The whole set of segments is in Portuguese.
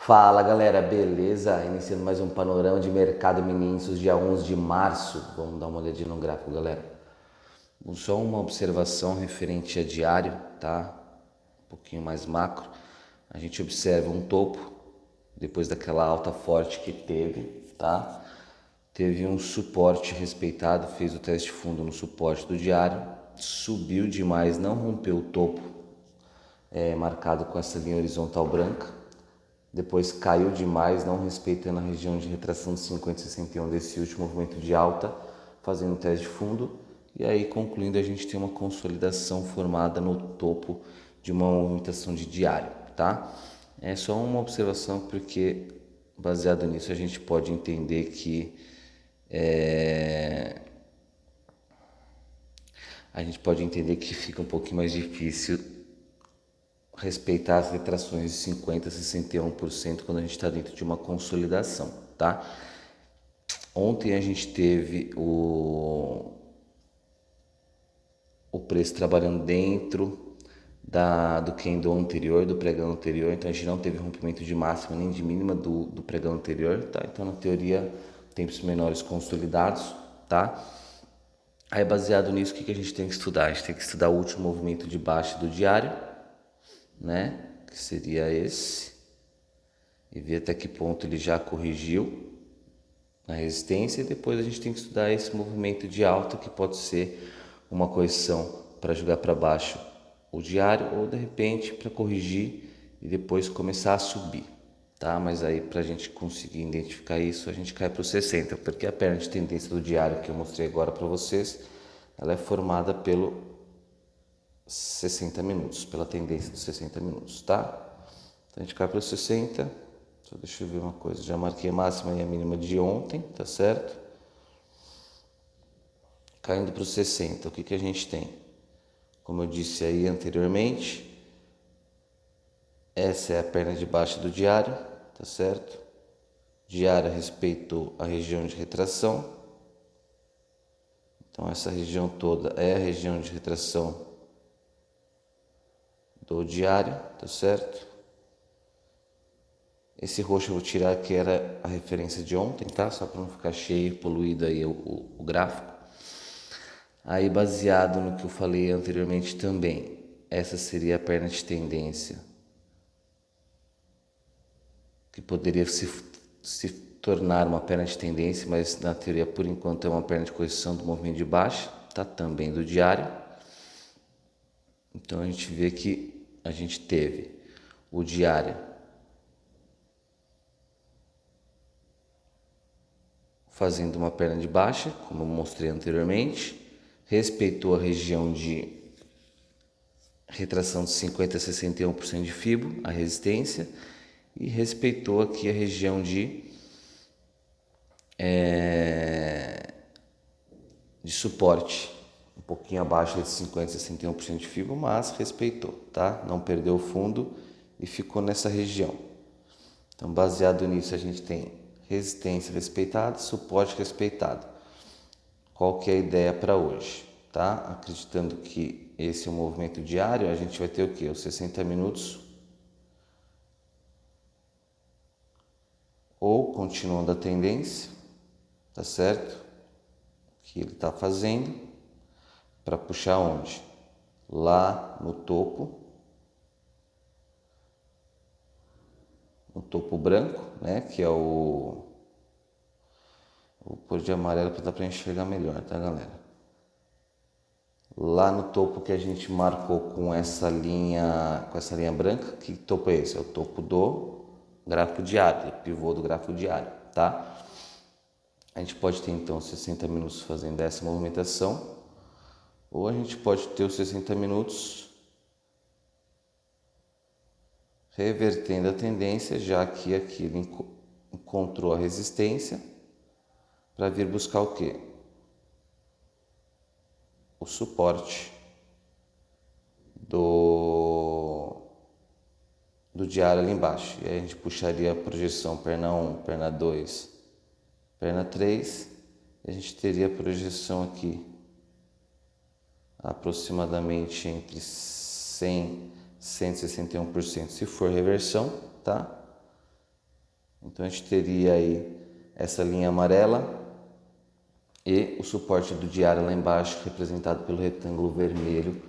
Fala galera, beleza? Iniciando mais um panorama de mercado mini-índices dia 11 de março. Vamos dar uma olhadinha no gráfico, galera. Só uma observação referente a diário, tá? Um pouquinho mais macro. A gente observa um topo, depois daquela alta forte que teve, tá? Teve um suporte respeitado, fez o teste fundo no suporte do diário, subiu demais, não rompeu o topo, marcado com essa linha horizontal branca. Depois caiu demais, não respeitando a região de retração de 50 e 61 desse último movimento de alta, fazendo um teste de fundo. E aí, concluindo, a gente tem uma consolidação formada no topo de uma movimentação de diário, tá? É só uma observação porque, baseado nisso, a gente pode entender que fica um pouquinho mais difícil respeitar as retrações de 50% a 61% quando a gente está dentro de uma consolidação, tá? Ontem a gente teve o preço trabalhando dentro do candle anterior, do pregão anterior, então a gente não teve rompimento de máxima nem de mínima do pregão anterior, tá? Então, na teoria, tempos menores consolidados, tá? Aí, baseado nisso, o que a gente tem que estudar? A gente tem que estudar o último movimento de baixa do diário, né? Que seria esse, e ver até que ponto ele já corrigiu na resistência, e depois a gente tem que estudar esse movimento de alta, que pode ser uma correção para jogar para baixo o diário, ou de repente para corrigir e depois começar a subir, tá? Mas aí, para a gente conseguir identificar isso, a gente cai para o 60, porque a perna de tendência do diário que eu mostrei agora para vocês, ela é formada pelo 60 minutos, pela tendência dos 60 minutos, tá? Então a gente cai para os 60, só deixa eu ver uma coisa, já marquei a máxima e a mínima de ontem, tá certo? Caindo para os 60, o que a gente tem? Como eu disse aí anteriormente, essa é a perna de baixo do diário, tá certo? Diário respeitou a região de retração, então essa região toda é a região de retração do diário, tá certo? Esse roxo eu vou tirar, que era a referência de ontem, tá? Só para não ficar cheio, poluído aí o gráfico. Aí, baseado no que eu falei anteriormente também, essa seria a perna de tendência, que poderia se tornar uma perna de tendência, mas na teoria, por enquanto, é uma perna de correção do movimento de baixa, tá? Também do diário. Então, a gente vê que a gente teve o diário fazendo uma perna de baixa, como eu mostrei anteriormente, respeitou a região de retração de 50 a 61% de fibo, a resistência, e respeitou aqui a região de suporte, um pouquinho abaixo de 50 a 61% de fibo, mas respeitou, tá? Não perdeu o fundo e ficou nessa região. Então, baseado nisso, a gente tem resistência respeitada, suporte respeitado. Qual que é a ideia para hoje, tá? Acreditando que esse é um movimento diário, a gente vai ter o quê? Os 60 minutos ou continuando a tendência, tá certo? Que ele está fazendo para puxar onde? Lá no topo branco, né? Que é Vou pôr de amarelo para dar para enxergar melhor, tá, galera? Lá no topo que a gente marcou com essa linha branca, que topo é esse? É o topo do gráfico diário, o pivô do gráfico diário, tá? A gente pode ter então 60 minutos fazendo essa movimentação, ou a gente pode ter os 60 minutos revertendo a tendência, já que aqui ele encontrou a resistência, para vir buscar o quê? O suporte do diário ali embaixo. E aí a gente puxaria a projeção perna 1, perna 2, perna 3, e a gente teria a projeção aqui aproximadamente entre 100 e 161%, se for reversão, tá? Então a gente teria aí essa linha amarela e o suporte do diário lá embaixo, representado pelo retângulo vermelho,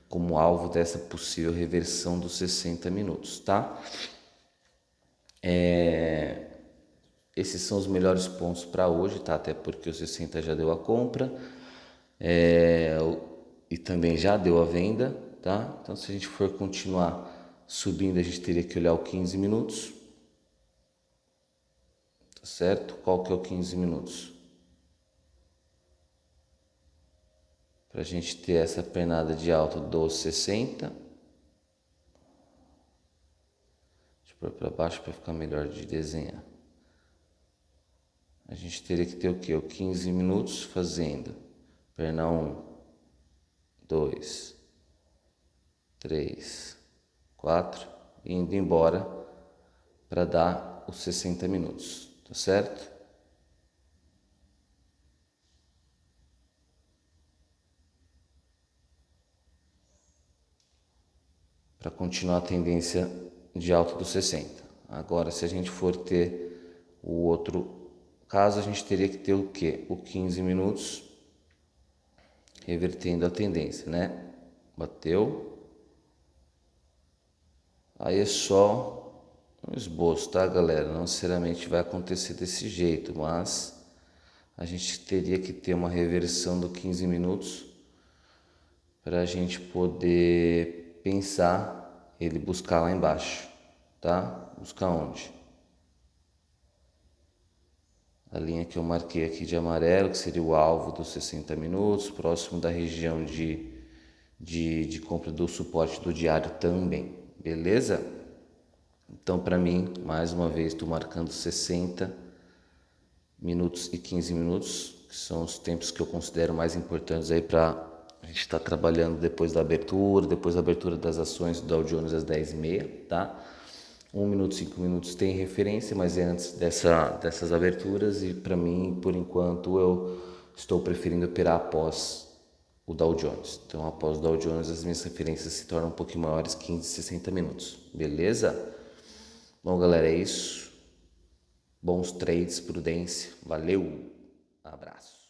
como alvo dessa possível reversão dos 60 minutos, tá? Esses são os melhores pontos para hoje, tá? Até porque o 60 já deu a compra e também já deu a venda, tá? Então, se a gente for continuar subindo, a gente teria que olhar o 15 minutos, tá certo? Qual que é o 15 minutos? Para a gente ter essa pernada de alta dos 60. Deixa eu pôr para baixo para ficar melhor de desenhar. A gente teria que ter o quê? O 15 minutos fazendo perna 1, 2, 3, 4 e indo embora para dar os 60 minutos, tá certo? Para continuar a tendência de alta dos 60. Agora, se a gente for ter o outro caso, a gente teria que ter o quê? O 15 minutos revertendo a tendência, né? Bateu. Aí é só um esboço, tá, galera? Não necessariamente vai acontecer desse jeito, mas a gente teria que ter uma reversão do 15 minutos para a gente poder pensar ele buscar lá embaixo, tá? Buscar onde? A linha que eu marquei aqui de amarelo, que seria o alvo dos 60 minutos, próximo da região de compra do suporte do diário também, beleza? Então, para mim, mais uma vez, estou marcando 60 minutos e 15 minutos, que são os tempos que eu considero mais importantes aí para a gente estar trabalhando depois da abertura das ações do Dow Jones às 10h30, tá? 1 minuto, 5 minutos tem referência, mas é antes dessas aberturas e para mim, por enquanto, eu estou preferindo operar após o Dow Jones. Então, após o Dow Jones, as minhas referências se tornam um pouquinho maiores, 15, 60 minutos, beleza? Bom, galera, é isso. Bons trades, prudência. Valeu, abraço.